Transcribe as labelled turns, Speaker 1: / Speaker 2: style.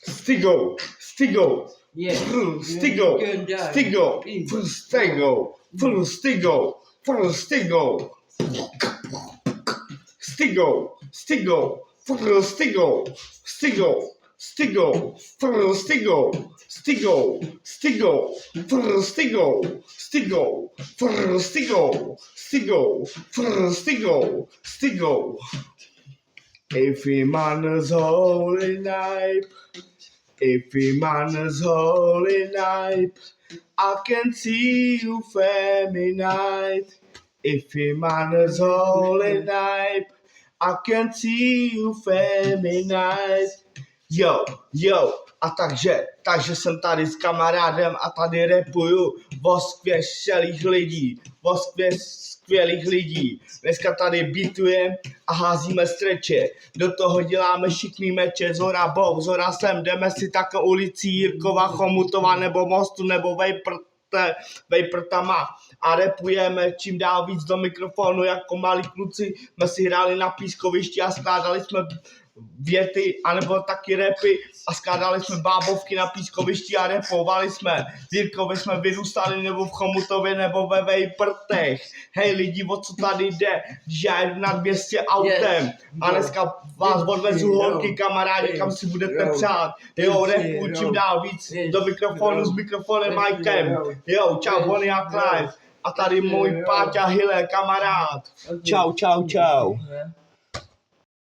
Speaker 1: Stigo, Stigo,
Speaker 2: Yeah.
Speaker 1: Stigo, Stigo, Stigo, Stigo, Stigo, Stigo, Stigo, Stigo, Stigo, Stigo, Stigo, Stigo, Stigo, Stigo, Stigo, Stigo, Stigo, Stigo, Stigo. Every man is holy night. Every man is holy night. I can see you feminine. Every man is holy night. I can see you feminine. Yo, a takže jsem tady s kamarádem a tady rapuju o skvělých lidí. Dneska tady beatujem a házíme stretche. Do toho děláme šikmý meče, zhora bou, zhora sem, jdeme si tak ulicí Jirkova, Chomutova nebo Mostu nebo Vejprtama a rapujeme čím dál víc do mikrofonu jako malí kluci. Jsme si hráli na pískovišti a skládali jsme věty, anebo taky rapy a skládali jsme bábovky na pískovišti a rapovali jsme. V Jirkově jsme vyrůstali nebo v Chomutově nebo ve Vejprtech. Hej lidi, o co tady jde, když já jedu na 200 autem a dneska vás odvezu holky, kamarádi, kam si budete přát. Jo, rapuju čím dál víc do mikrofonu s mikrofonem Mikem. Jo, čau, Bonnie a Clyde. A tady můj Páťa Hille, kamarád. Čau.